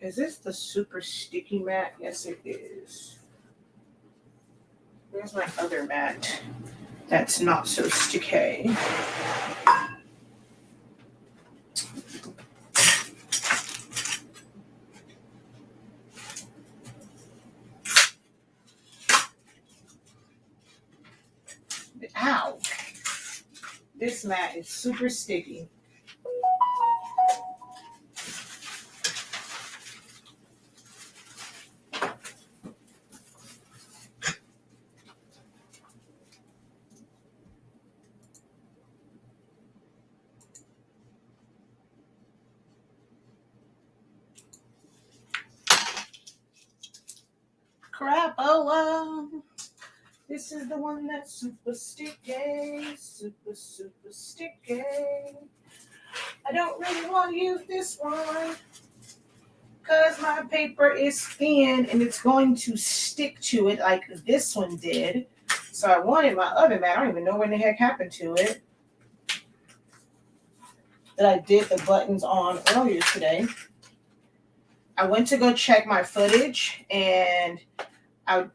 Is this the super sticky mat? Yes, it is. Where's my other mat? That's not so sticky. Ow. This mat is super sticky. Crapola. This is the one that's super sticky, super sticky. I don't really want to use this one because my paper is thin and it's going to stick to it like this one did. So I wanted my other mat. I don't even know when the heck happened to it. That I did the buttons on earlier today. I went to go check my footage and I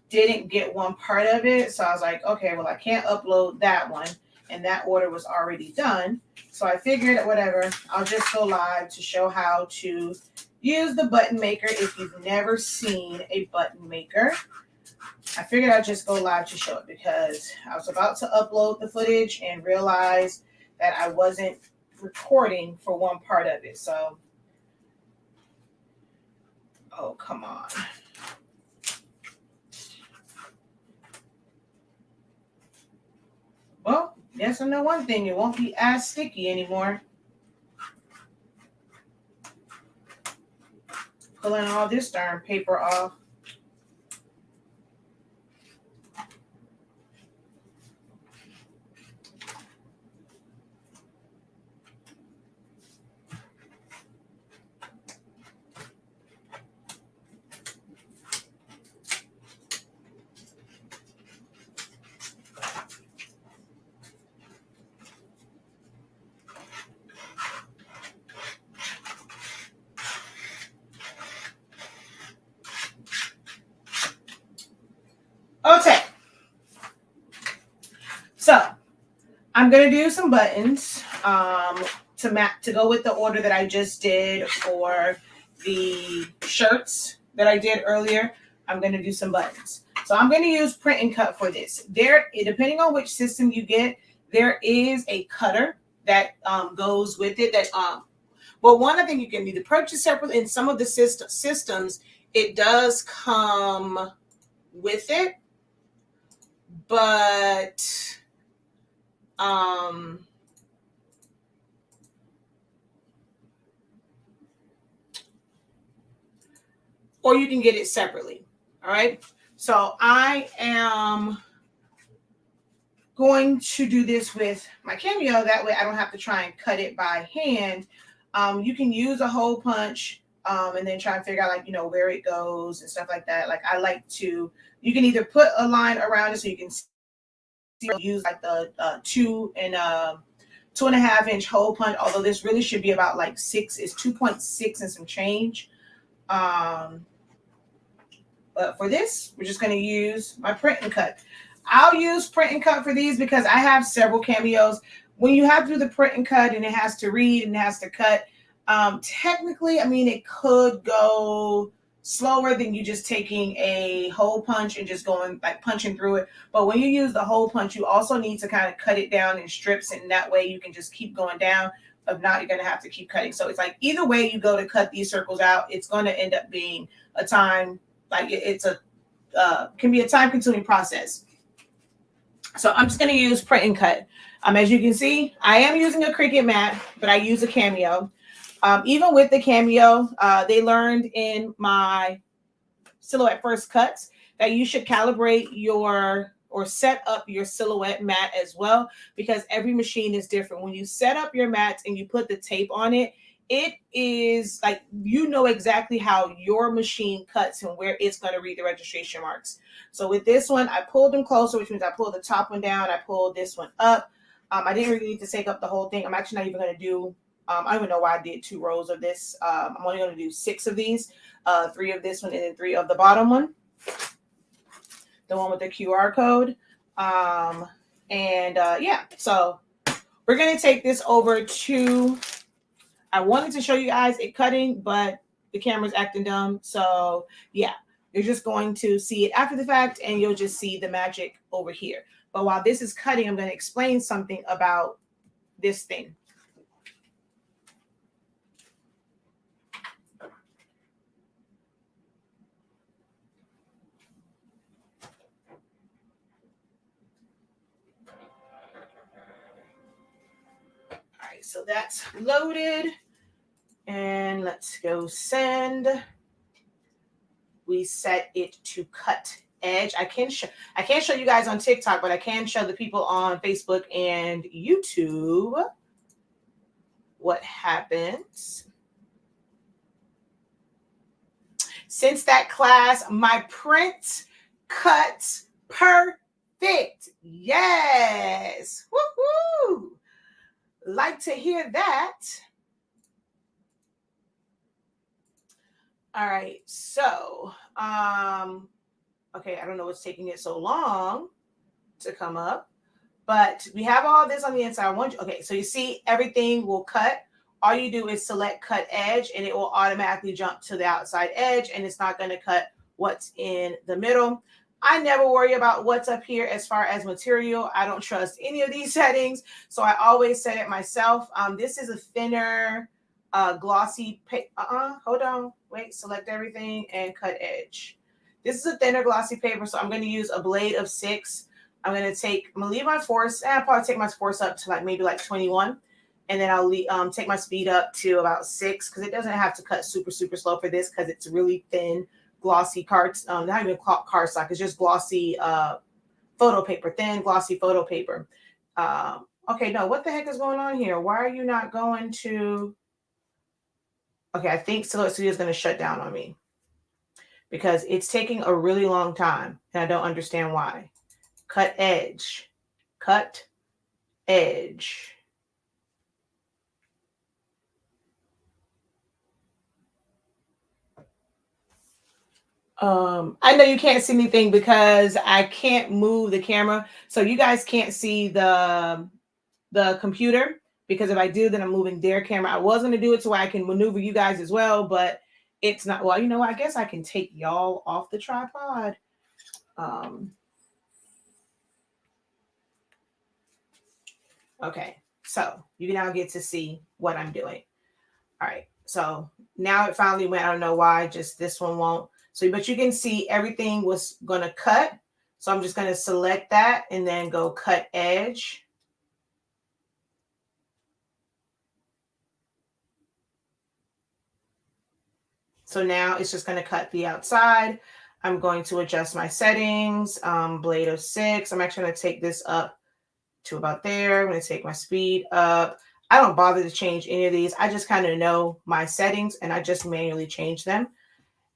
didn't get one part of it. So I was like, okay, well, I can't upload that one. And that order was already done. So I figured, whatever, I'll just go live to show how to use the button maker if you've never seen a button maker. I figured I'd just go live to show it because I was about to upload the footage and realized that I wasn't recording for one part of it. So, oh, come on. Well, yes, I know one thing. It won't be as sticky anymore. Pulling all this darn paper off. Okay, so I'm gonna do some buttons to go with the order that I just did for the shirts that I did earlier. I'm gonna do some buttons. So I'm gonna use print and cut for this. Depending on which system you get, there is a cutter that goes with it. Well, one I think you can either purchase separately. In some of the systems, it does come with it. But or you can get it separately. All right. So I am going to do this with my Cameo. That way I don't have to try and cut it by hand. You can use a hole punch and then try and figure out, like, you know, where it goes and stuff like that. Like I like to, you can either put a line around it so you can see, use like the 2.5 inch hole punch, although this really should be about like 2.6 and some change. But for this, we're just going to use my print and cut. I'll use print and cut for these because I have several Cameos. When you have to do the print and cut and it has to read and it has to cut, technically, I mean, it could go slower than you just taking a hole punch and just going like punching through it. But when you use the hole punch, you also need to kind of cut it down in strips, and that way you can just keep going down. If not, you're going to have to keep cutting. So it's like either way you go to cut these circles out, it's going to end up being a time, like it's a can be a time-consuming process. So I'm just going to use print and cut. As you can see, I am using a Cricut mat, but I use a Cameo. Even with the Cameo, they learned in my silhouette first cuts that you should calibrate or set up your silhouette mat as well, because every machine is different. When you set up your mats and you put the tape on it, it is like, you know exactly how your machine cuts and where it's going to read the registration marks. So with this one, I pulled them closer, which means I pulled the top one down. I pulled this one up. I didn't really need to take up the whole thing. I'm actually not even going to do I don't even know why I did 2 rows of this. I'm only going to do 6 of these, 3 of this one, and then 3 of the bottom one, the one with the QR code. Yeah, so we're going to take this over to, I wanted to show you guys it cutting, but the camera's acting dumb. So yeah, you're just going to see it after the fact, and you'll just see the magic over here. But while this is cutting, I'm going to explain something about this thing. All right, so that's loaded. And let's go send. We set it to cut edge. I can't show you guys on TikTok, but I can show the people on Facebook and YouTube what happens. Since that class, my print cuts perfect. Yes. Woohoo! Like to hear that. All right, so okay, I don't know what's taking it so long to come up, but we have all this on the inside. Okay, so you see everything will cut. All you do is select cut edge, and it will automatically jump to the outside edge, and it's not going to cut what's in the middle. I never worry about what's up here as far as material. I don't trust any of these settings, so I always set it myself. This is a thinner, glossy. Hold on, wait. Select everything and cut edge. This is a thinner, glossy paper, so I'm going to use a blade of 6. I'm going to leave my force. I'll probably take my force up to maybe 21. And then I'll take my speed up to about 6, because it doesn't have to cut super, super slow for this, because it's really thin, glossy not even cardstock. It's just glossy photo paper, thin, glossy photo paper. Okay, no, what the heck is going on here? Why are you not going to? Okay, I think Studio is going to shut down on me, because it's taking a really long time, and I don't understand why. Cut edge. Cut edge. I know you can't see anything because I can't move the camera, so you guys can't see the computer, because if I do, then I'm moving their camera. I was going to do it so I can maneuver you guys as well, but it's not. Well, you know, I guess I can take y'all off the tripod. Okay, so you now get to see what I'm doing. All right, so now it finally went. I don't know why, just this one won't. So, but you can see everything was going to cut. So I'm just going to select that and then go cut edge. So now it's just going to cut the outside. I'm going to adjust my settings, blade of 6. I'm actually going to take this up to about there. I'm going to take my speed up. I don't bother to change any of these. I just kind of know my settings, and I just manually change them.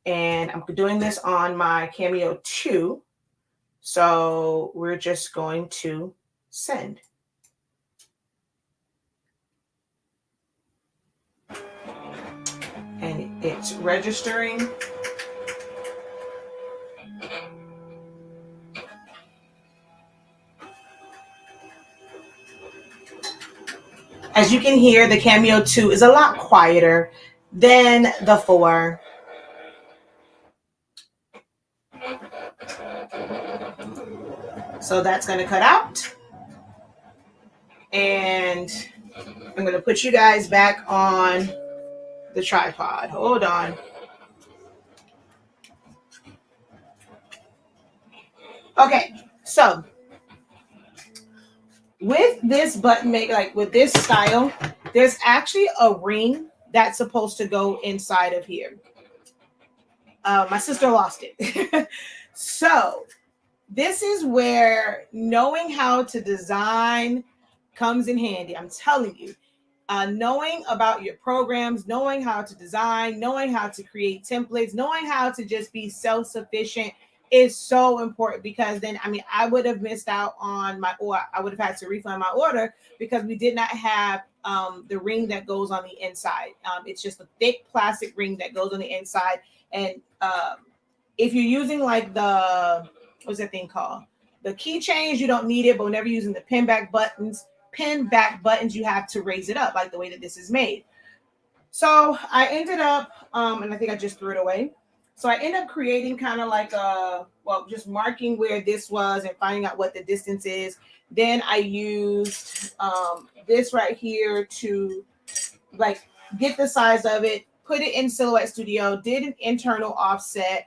And I'm doing this on my Cameo 2. So we're just going to send. And it's registering. As you can hear, the Cameo 2 is a lot quieter than the 4. So that's going to cut out. And I'm going to put you guys back on the tripod. Hold on. Okay, so with this button with this style, there's actually a ring that's supposed to go inside of here. My sister lost it. So this is where knowing how to design comes in handy. I'm telling you, knowing about your programs, knowing how to design, knowing how to create templates, knowing how to just be self-sufficient is so important, because then, I mean, I would have missed out on my, or I would have had to refund my order because we did not have the ring that goes on the inside. It's just a thick plastic ring that goes on the inside. And if you're using like the, what's that thing called? The keychains, you don't need it, but whenever you're using the pin back buttons, you have to raise it up like the way that this is made. So I ended up, and I think I just threw it away. So I ended up creating kind of like a, well, just marking where this was and finding out what the distance is. Then I used this right here to like get the size of it, put it in Silhouette Studio, did an internal offset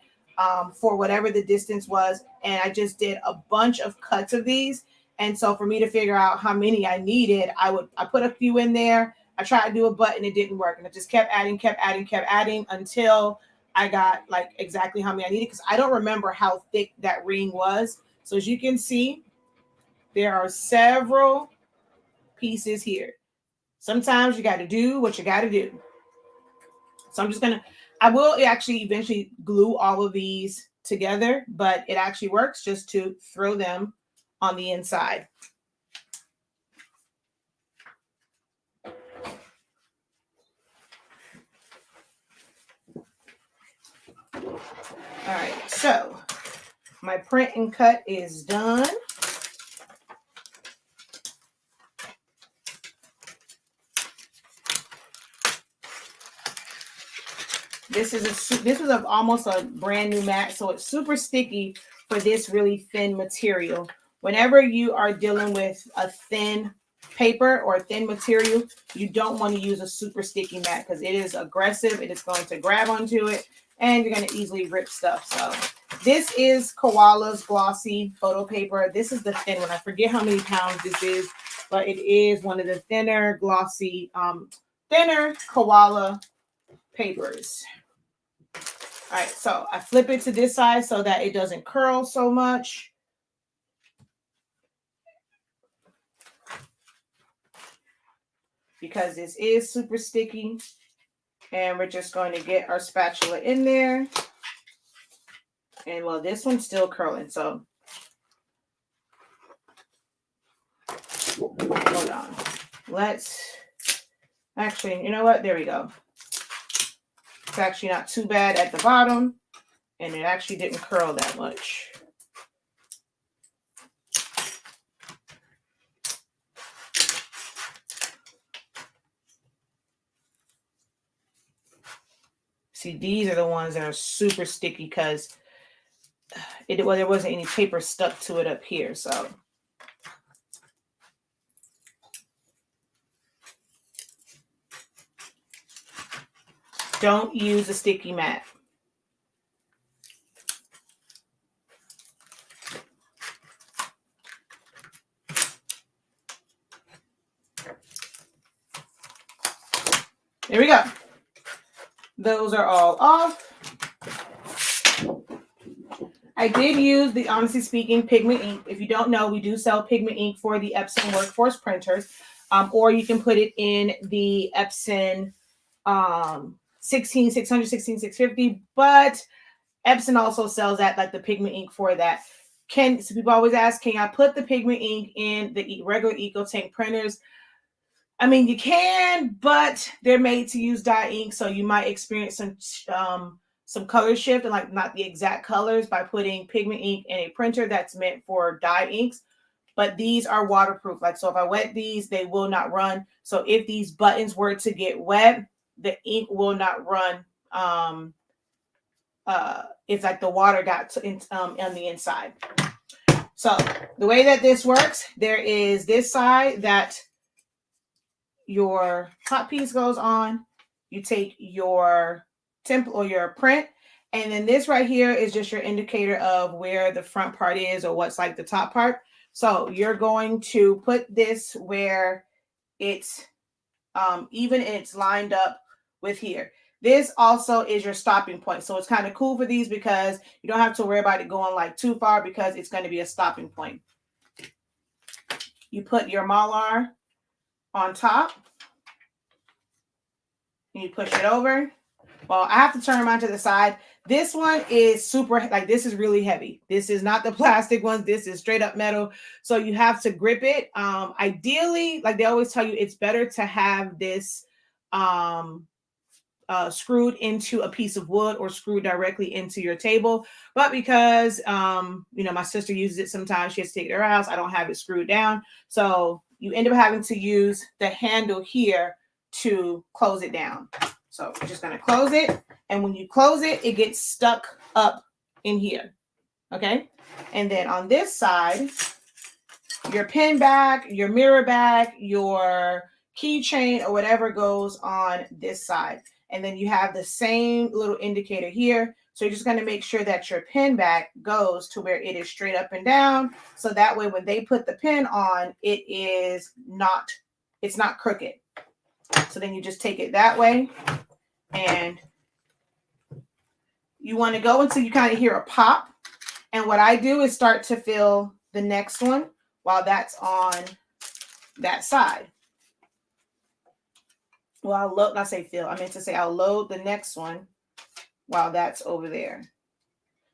for whatever the distance was. And I just did a bunch of cuts of these. And so for me to figure out how many I needed, I put a few in there. I tried to do a button, it didn't work. And I just kept adding until I got like exactly how many I needed, because I don't remember how thick that ring was. So as you can see, there are several pieces here. Sometimes you got to do what you got to do. So I'm just going to, I will actually eventually glue all of these together, but it actually works just to throw them on the inside. All right, so my print and cut is done. This was almost a brand new mat, so it's super sticky for this really thin material. Whenever you are dealing with a thin paper or a thin material, you don't want to use a super sticky mat because it is aggressive. It is going to grab onto it and you're going to easily rip stuff. So this is Koala's glossy photo paper. This is the thin one. I forget how many pounds this is, but it is one of the thinner, glossy, thinner Koala papers. All right, so I flip it to this side so that it doesn't curl so much. Because this is super sticky. And we're just going to get our spatula in there. And well, this one's still curling, so hold on. Let's actually, you know what? There we go. It's actually not too bad at the bottom, and it actually didn't curl that much. See, these are the ones that are super sticky because there wasn't any paper stuck to it up here, so. Don't use a sticky mat. There we go. Those are all off. I did use the Honestly Speaking pigment ink. If you don't know, we do sell pigment ink for the Epson Workforce printers, or you can put it in the Epson 16600, 16650, but Epson also sells that, like the pigment ink for that. So people always ask, can I put the pigment ink in the regular EcoTank printers? I mean, you can, but they're made to use dye ink, so you might experience some color shift and like not the exact colors by putting pigment ink in a printer that's meant for dye inks. But these are waterproof. Like, so if I wet these, they will not run. So if these buttons were to get wet, the ink will not run. It's like the water got on the inside. So the way that this works, there is this side that your hot piece goes on. You take your template or your print, and then this right here is just your indicator of where the front part is or what's like the top part. So you're going to put this where it's even and it's lined up with here. This also is your stopping point. So it's kind of cool for these because you don't have to worry about it going like too far because it's going to be a stopping point. You put your Mylar on top. And you push it over. Well, I have to turn mine to the side. This one is super, like this is really heavy. This is not the plastic ones. This is straight up metal. So you have to grip it. Ideally, like they always tell you, it's better to have this screwed into a piece of wood or screwed directly into your table. But because, you know, my sister uses it sometimes, she has to take it to her house. I don't have it screwed down. So you end up having to use the handle here to close it down. So we're just going to close it. And when you close it, it gets stuck up in here. Okay. And then on this side, your pen bag, your mirror bag, your keychain or whatever goes on this side. And then you have the same little indicator here. So you're just going to make sure that your pen bag goes to where it is straight up and down. So that way, when they put the pen on, it's not crooked. So then you just take it that way. And you want to go until you kind of hear a pop. And what I do is start to fill the next one while that's on that side. Well, I'll load, not say fill, I meant to say I'll load the next one while that's over there.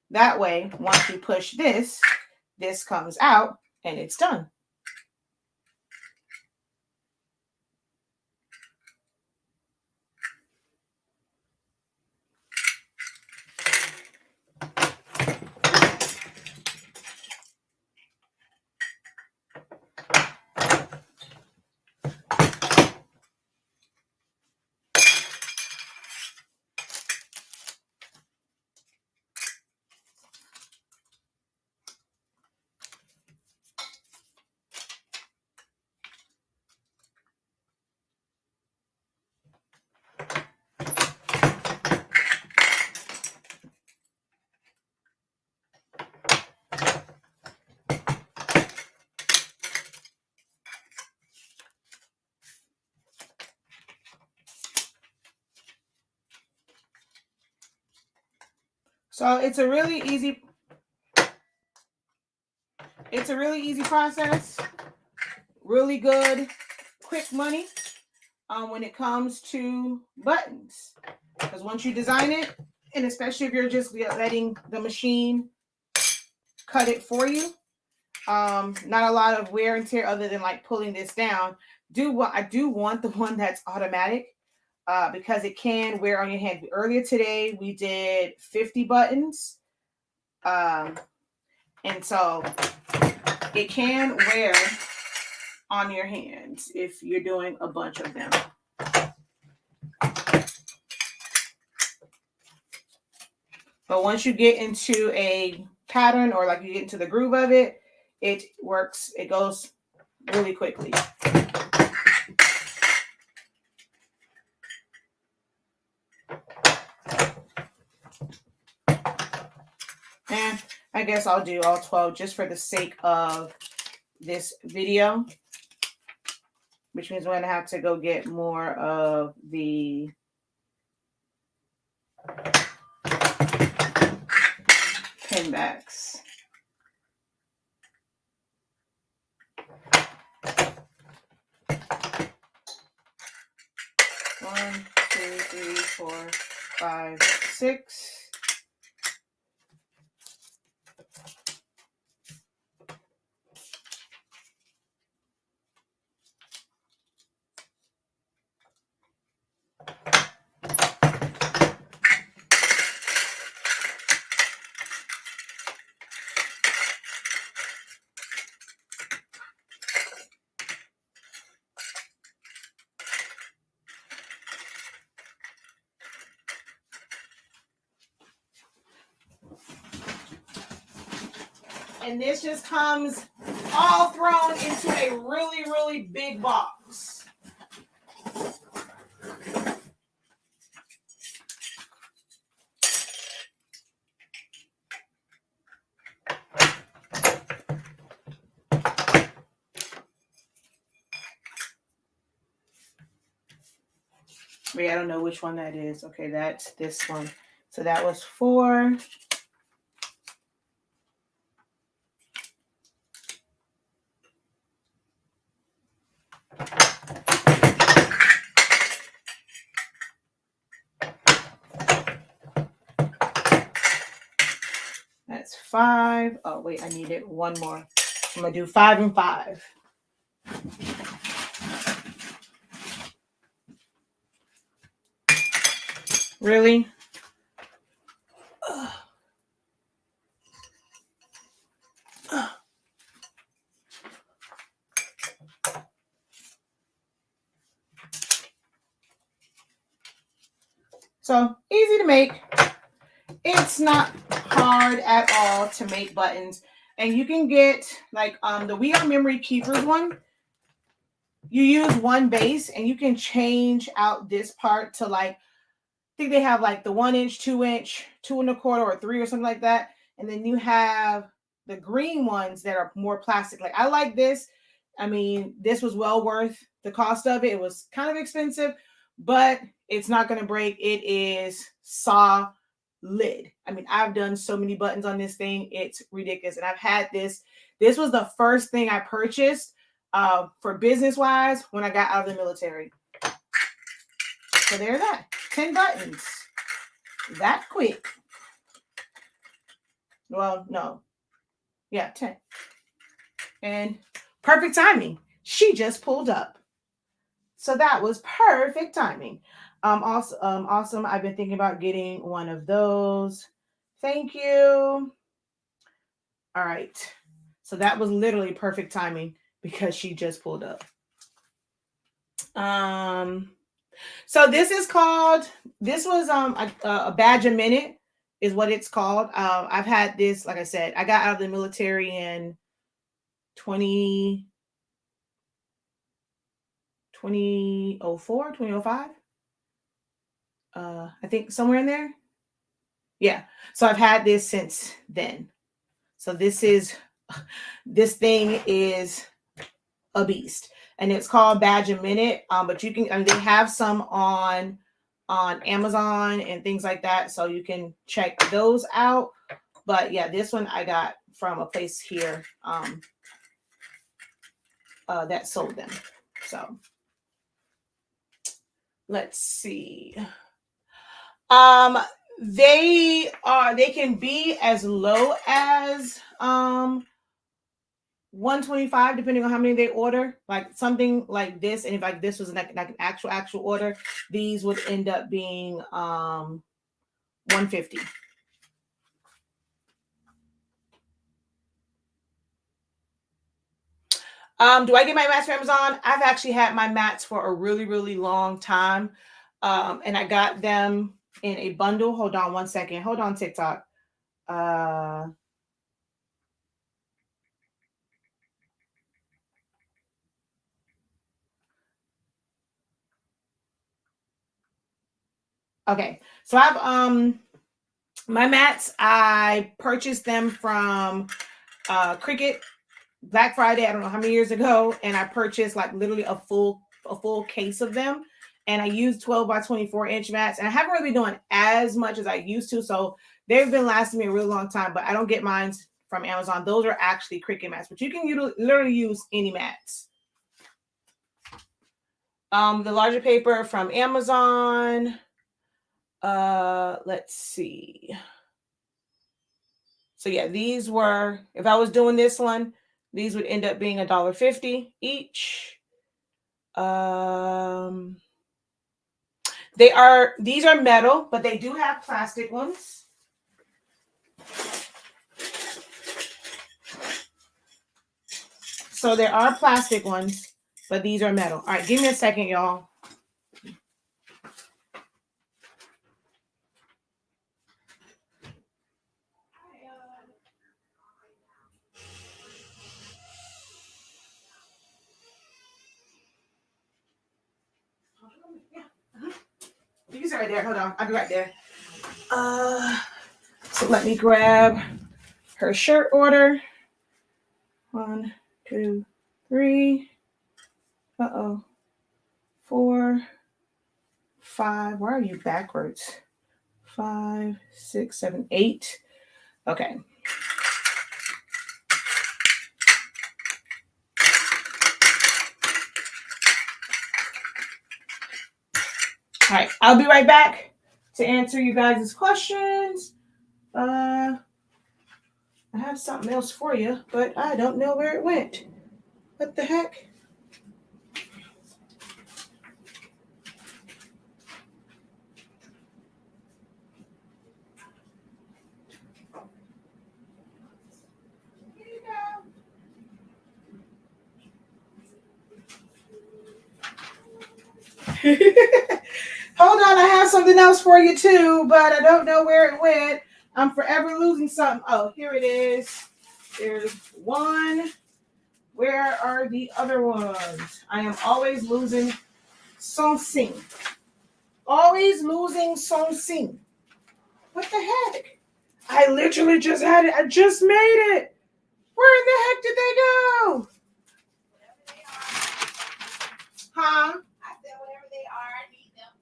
That way, once you push this, this comes out and it's done. So it's a really easy process. Really good, quick money when it comes to buttons. Because once you design it, and especially if you're just letting the machine cut it for you, not a lot of wear and tear other than like pulling this down. I do want the one that's automatic. Because it can wear on your hand. Earlier today, we did 50 buttons. And so it can wear on your hands if you're doing a bunch of them. But once you get into a pattern or like you get into the groove of it, it works. It goes really quickly. And I guess I'll do all 12 just for the sake of this video, which means we're going to have to go get more of the pin backs. One, two, three, four, five, six. And this just comes all thrown into a really, really big box. Wait, I don't know which one that is. Okay, that's this one. So that was 4. 5. Oh, wait, I needed one more. I'm going to do 5 and 5. Really? So easy to make. It's not hard at all to make buttons. And you can get like the We Are Memory Keepers one. You use one base and you can change out this part to like, I think they have like the 1 inch, 2 inch, 2 1/4, or 3 or something like that. And then you have the green ones that are more plastic. Like I like this. I mean, this was well worth the cost of it. It was kind of expensive, but it's not going to break. It is solid. I mean, I've done so many buttons on this thing. It's ridiculous. And I've had this. This was the first thing I purchased for business-wise when I got out of the military. So there's that. 10 buttons. That quick. Well, no. Yeah, 10. And perfect timing. She just pulled up. So that was perfect timing. Awesome. I've been thinking about getting one of those. Thank you. All right. So that was literally perfect timing because she just pulled up. So this was a badge a minute is what it's called. I've had this, like I said, I got out of the military in 2004, 2005. I think somewhere in there. Yeah. So I've had this since then. So this thing is a beast. And it's called Badge a Minute. But you can, I mean, they have some on Amazon and things like that. So you can check those out. But yeah, this one I got from a place here that sold them. So let's see. They can be as low as 125 depending on how many they order, like something like this. And if like this was like an actual order, these would end up being 150. Do I get my mats from Amazon? I've actually had my mats for a really, really long time. And I got them in a bundle. Hold on one second. Hold on, TikTok. Okay. So I've my mats, I purchased them from Cricut Black Friday, I don't know how many years ago, and I purchased like literally a full case of them. And I used 12 by 24 inch mats, and I haven't really been doing as much as I used to. So they've been lasting me a really long time, but I don't get mine from Amazon. Those are actually Cricut mats, but you can literally use any mats. The larger paper from Amazon. Let's see. So yeah, these were, if I was doing this one, these would end up being $1.50 each. These are metal, but they do have plastic ones. So there are plastic ones, but these are metal. All right, give me a second, y'all. These are right there. Hold on. I'll be right there. So let me grab her shirt order. 1, 2, 3. 4, 5. Why are you backwards? 5, 6, 7, 8. Okay. All right, I'll be right back to answer you guys' questions. I have something else for you, but I don't know where it went. What the heck? Hold on, I have something else for you too, but I don't know where it went. I'm forever losing something. Oh, here it is. There's one. Where are the other ones? I am always losing something. Always losing something. What the heck? I literally just had it. I just made it. Where in the heck did they go? Huh? I said whatever they are, I need them.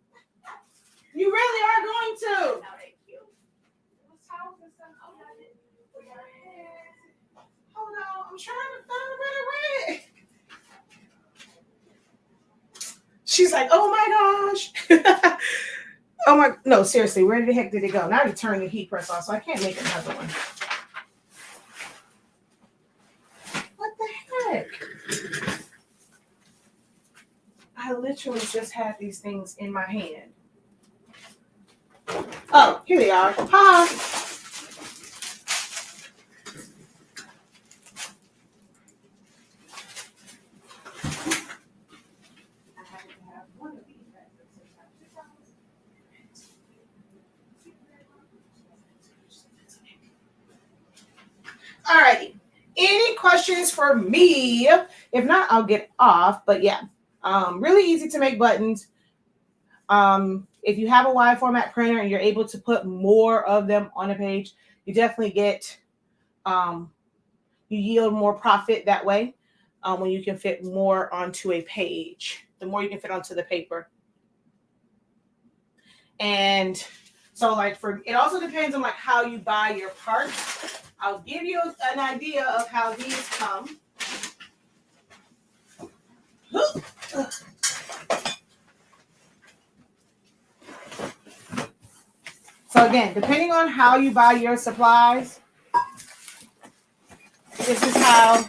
You really are going to. No, they cute. Hold on, I'm trying to find where it went. She's like, oh my gosh. Oh my, no, seriously, where the heck did it go? Now you turn the heat press off, so I can't make another one. What the heck? I literally just had these things in my hand. Oh, here they are. Hi. Alrighty. Any questions for me? If not, I'll get off. But yeah, really easy to make buttons. If you have a wide format printer and you're able to put more of them on a page, you definitely get, you yield more profit that way when you can fit more onto a page. The more you can fit onto the paper. And so like it also depends on like how you buy your parts. I'll give you an idea of how these come. So again, depending on how you buy your supplies, this is how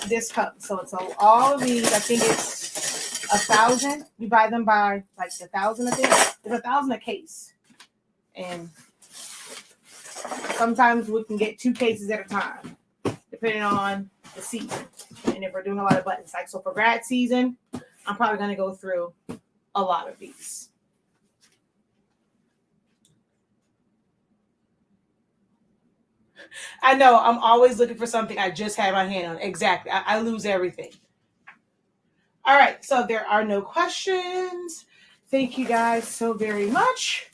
this comes. So it's all of these. I think it's 1,000. You buy them by like 1,000. I think it's 1,000 a case, and sometimes we can get 2 cases at a time, depending on the season. And if we're doing a lot of buttons, like so for grad season, I'm probably going to go through a lot of these. I know, I'm always looking for something I just had my hand on. Exactly. I lose everything. All right, so there are no questions. Thank you guys so very much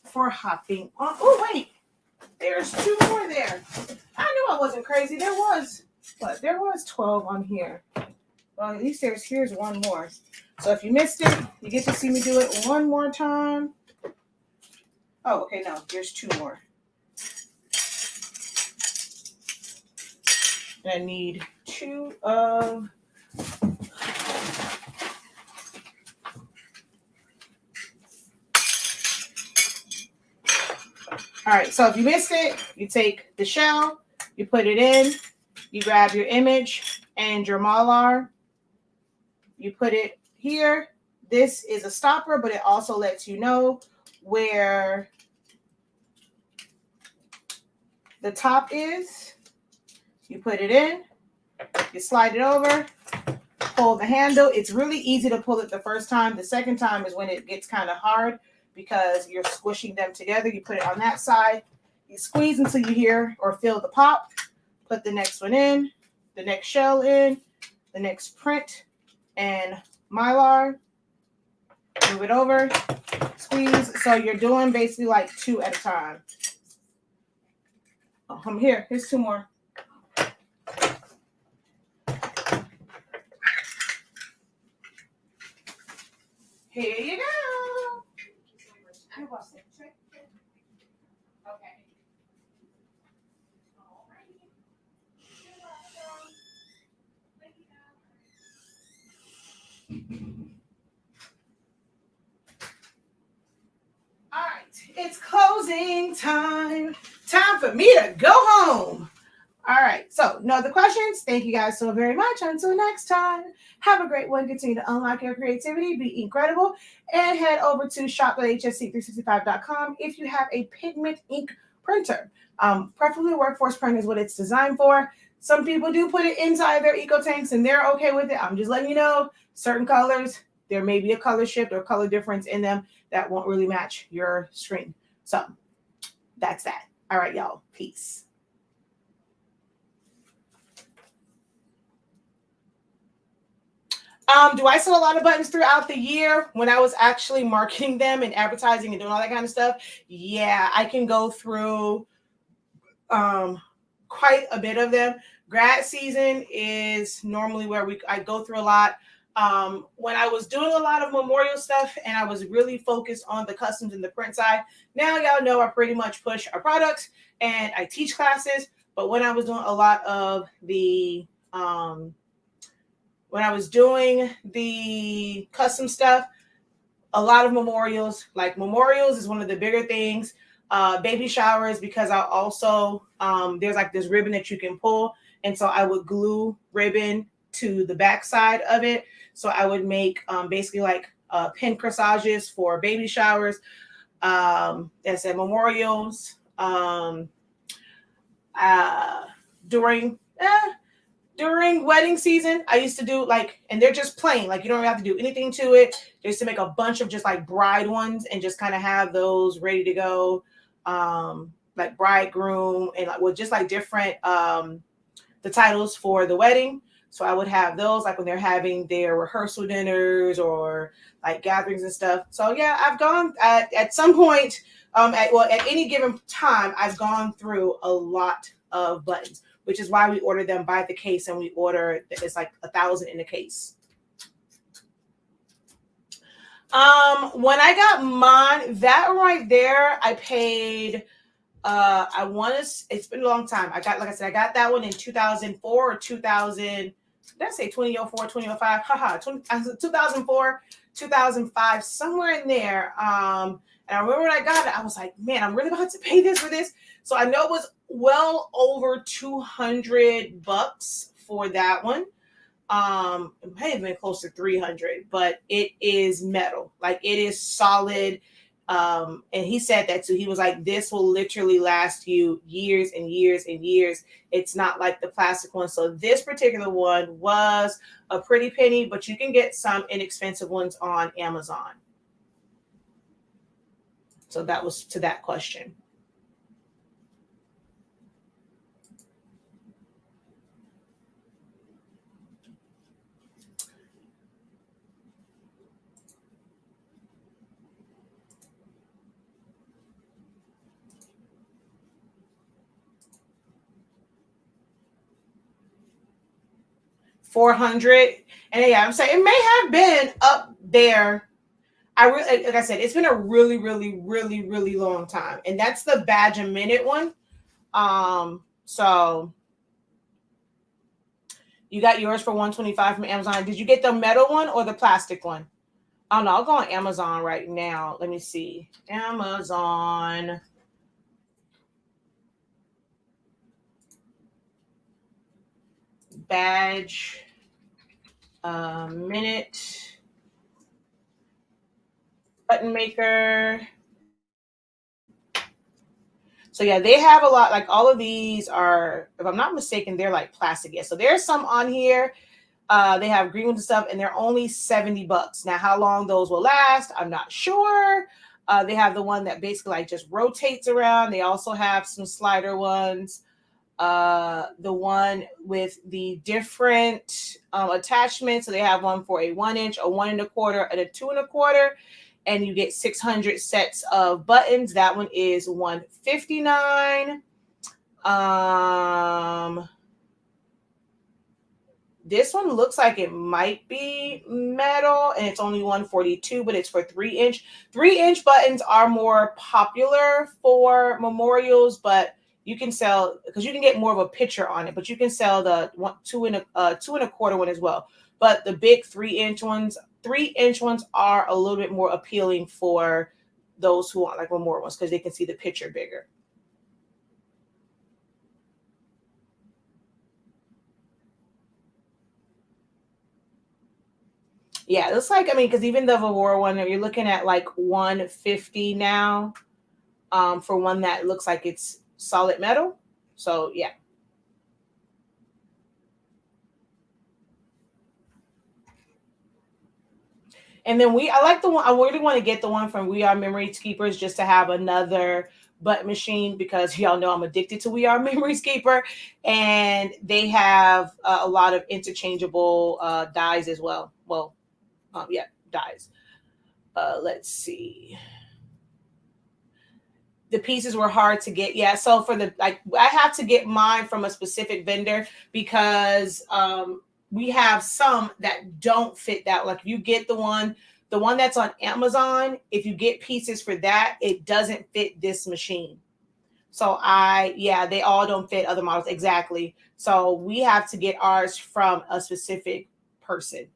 for hopping on. Oh, wait. There's 2 more there. I knew I wasn't crazy. There was 12 on here. Well, at least here's one more. So if you missed it, you get to see me do it one more time. Oh, okay, no, there's 2 more. And I need 2 of... All right, so if you missed it, you take the shell, you put it in, you grab your image and your Mylar, you put it here. This is a stopper, but it also lets you know where the top is. You put it in, you slide it over, pull the handle. It's really easy to pull it the first time. The second time is when it gets kind of hard because you're squishing them together. You put it on that side, you squeeze until you hear or feel the pop. Put the next one in, the next shell in, the next print and Mylar. Move it over, squeeze. So you're doing basically like 2 at a time. Oh, I'm here. Here's 2 more. Here you go. You're welcome. Okay. All right, it's closing time. time for me to go home. All right. So no other questions. Thank you guys so very much. Until next time, have a great one. Continue to unlock your creativity, be incredible, and head over to shop.hsink365.com if you have a pigment ink printer. Preferably workforce print is what it's designed for. Some people do put it inside their eco tanks and they're okay with it. I'm just letting you know, certain colors, there may be a color shift or color difference in them that won't really match your screen. So that's that. All right, y'all. Peace. Do I sell a lot of buttons throughout the year when I was actually marketing them and advertising and doing all that kind of stuff? Yeah, I can go through quite a bit of them. Grad season is normally where I go through a lot. When I was doing a lot of memorial stuff and I was really focused on the customs and the print side, now y'all know I pretty much push our products and I teach classes. But when I was doing a lot of the when I was doing the custom stuff, a lot of memorials, like memorials is one of the bigger things. Baby showers, because I also, there's like this ribbon that you can pull. And so I would glue ribbon to the back side of it. So I would make basically like pin corsages for baby showers. That's at memorials. During wedding season, I used to do like, and they're just plain, like you don't have to do anything to it. I used to make a bunch of just like bride ones and just kind of have those ready to go, like bridegroom and like with just like different the titles for the wedding. So I would have those like when they're having their rehearsal dinners or like gatherings and stuff. So yeah, I've gone at some point, at any given time, I've gone through a lot of buttons, which is why we order them by the case, and we order, it's like 1,000 in the case. When I got mine, that right there, I paid, it's been a long time. I got that one in 2004 or 2000, did I say 2004, 2005? 2004, 2005, somewhere in there. And I remember when I got it, I was like, man, I'm really about to pay this for this. So I know it was well over $200 for that one. It may have been close to 300, but it is metal. Like it is solid. And he said that too. He was like, this will literally last you years and years and years. It's not like the plastic one. So this particular one was a pretty penny, but you can get some inexpensive ones on Amazon. So that was to that question. $400, and yeah, I'm saying it may have been up there. Like I said, it's been a really, really, really, really long time, and that's the badge a minute one. So you got yours for $125 from Amazon. Did you get the metal one or the plastic one? Oh no, I'll go on Amazon right now. Let me see. Amazon. Badge minute button maker. So yeah, they have a lot, like all of these are, if I'm not mistaken, they're like plastic. Yeah. So there's some on here. They have green ones and stuff, and they're only $70. Now, how long those will last, I'm not sure. They have the one that basically like just rotates around. They also have some slider ones. The one with the different attachments. So they have one for a 1 inch, a 1 1/4, and a 2 1/4. And you get 600 sets of buttons. That one is $159. This one looks like it might be metal, and it's only $142, but it's for 3 inch. 3 inch buttons are more popular for memorials, but you can sell, because you can get more of a picture on it, but you can sell the 2 1/4 one as well. But the big 3 inch ones are a little bit more appealing for those who want like memorial ones, because they can see the picture bigger. Yeah, it looks like, I mean, because even the Vivora one, you're looking at like 150 now, for one that looks like it's solid metal. So yeah. And then I like the one, I really want to get the one from We Are Memory Keepers just to have another butt machine, because y'all know I'm addicted to We Are Memory Keeper, and they have a lot of interchangeable dies as well. Well, yeah, dies. Let's see. The pieces were hard to get. Yeah, so for the, like, I have to get mine from a specific vendor because we have some that don't fit that. Like, if you get the one that's on Amazon, if you get pieces for that, it doesn't fit this machine. So they all don't fit other models. Exactly. So we have to get ours from a specific person.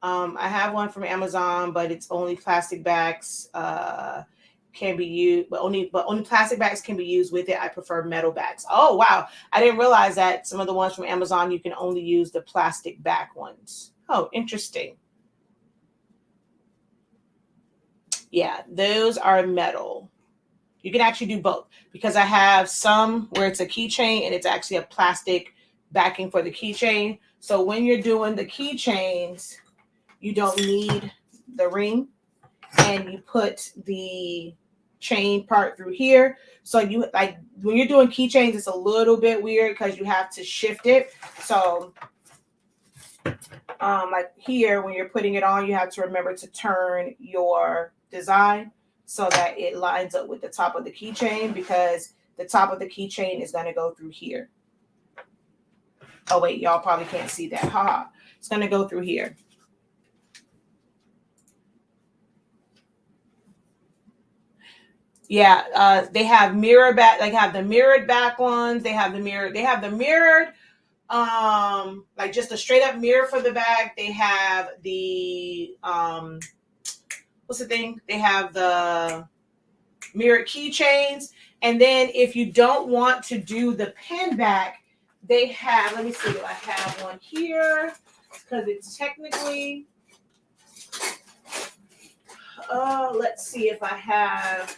I have one from Amazon, but it's only plastic bags can be used, but only plastic bags can be used with it. I prefer metal bags. Oh wow, I didn't realize that some of the ones from Amazon you can only use the plastic back ones. Oh, interesting. Yeah, those are metal. You can actually do both, because I have some where it's a keychain and it's actually a plastic backing for the keychain. So when you're doing the keychains, you don't need the ring, and you put the chain part through here. So you, like, when you're doing keychains, it's a little bit weird because you have to shift it. So like here, when you're putting it on, you have to remember to turn your design so that it lines up with the top of the keychain, because the top of the keychain is going to go through here. Oh wait, y'all probably can't see that. Haha. It's going to go through here. Yeah, they have mirror back. Like, have the mirrored back ones. They have the mirrored, like just a straight up mirror for the bag. They have the what's the thing? They have the mirrored keychains. And then if you don't want to do the pin back, they have, let me see if I have one here, because it's technically, let's see if I have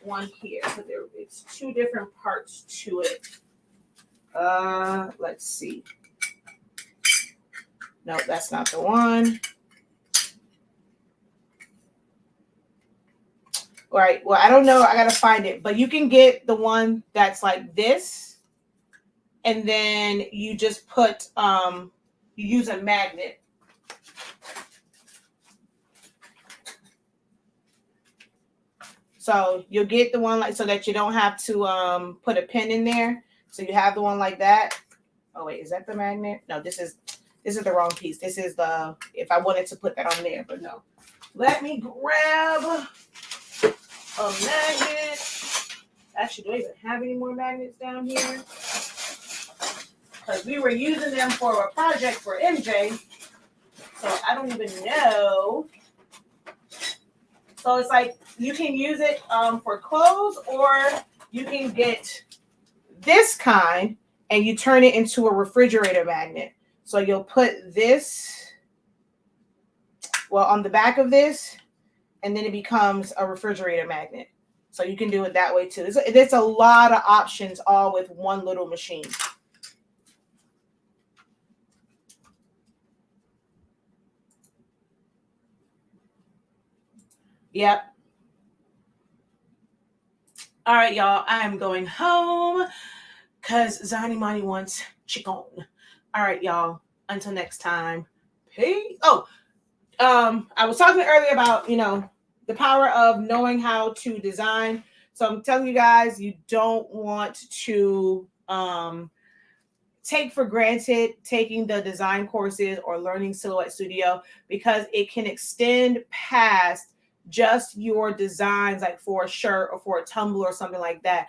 one here, because it's two different parts to it. Let's see. No, that's not the one. All right. Well, I don't know. I gotta find it. But you can get the one that's like this, and then you just put you use a magnet. So you'll get the one like, so that you don't have to put a pin in there. So you have the one like that. Oh wait, is that the magnet? No, this is the wrong piece. This is the, if I wanted to put that on there, but no. Let me grab a magnet. Actually, do I even have any more magnets down here? Because we were using them for a project for MJ. So I don't even know. So it's like, you can use it for clothes, or you can get this kind and you turn it into a refrigerator magnet. So you'll put this, well, on the back of this, and then it becomes a refrigerator magnet. So you can do it that way too. There's a lot of options, all with one little machine. Yep. All right, y'all. I am going home because Zani Mani wants chicken. All right, y'all. Until next time. Peace. Oh, I was talking earlier about, the power of knowing how to design. So I'm telling you guys, you don't want to take for granted taking the design courses or learning Silhouette Studio, because it can extend past just your designs, like for a shirt or for a tumbler or something like that.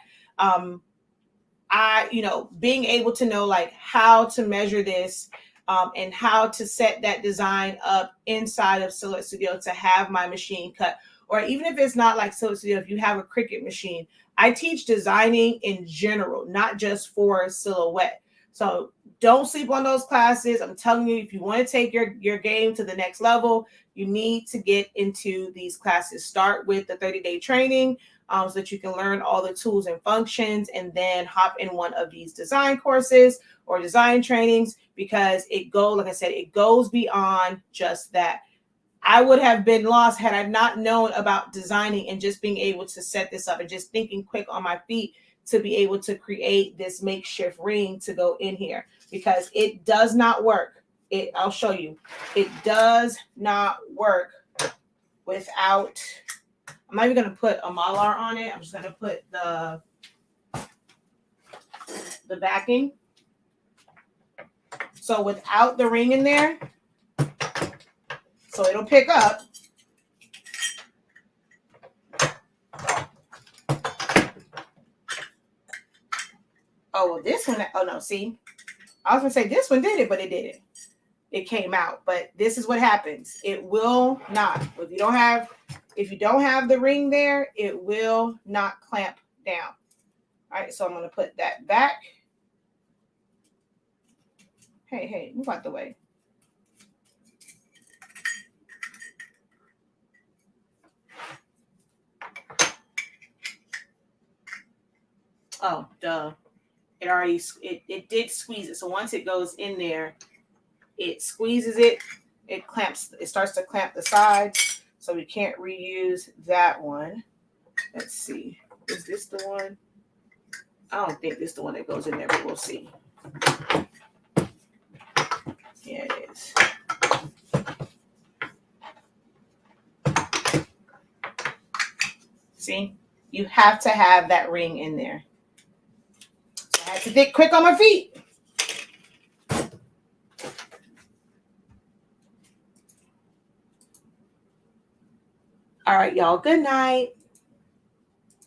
Being able to know like how to measure this and how to set that design up inside of Silhouette Studio to have my machine cut. Or even if it's not like Silhouette Studio, if you have a Cricut machine, I teach designing in general, not just for Silhouette. So don't sleep on those classes. I'm telling you, if you want to take your game to the next level, you need to get into these classes. Start with the 30-day training so that you can learn all the tools and functions, and then hop in one of these design courses or design trainings, because like I said, it goes beyond just that. I would have been lost had I not known about designing and just being able to set this up and just thinking quick on my feet to be able to create this makeshift ring to go in here, because it does not work. I'll show you. It does not work without, I'm not even going to put a Mylar on it. I'm just going to put the backing. So without the ring in there, so it'll pick up. Oh, well, this one, oh no, see, I was gonna say this one did it, but it didn't. It came out, but this is what happens. It will not, if you don't have the ring there, it will not clamp down. All right, so I'm gonna put that back. Hey, move out the way. Oh, duh. It did squeeze it. So once it goes in there, it squeezes it. It starts to clamp the sides. So we can't reuse that one. Let's see. Is this the one? I don't think this is the one that goes in there, but we'll see. Yeah, it is. See? You have to have that ring in there. I had to get quick on my feet. All right, y'all. Good night.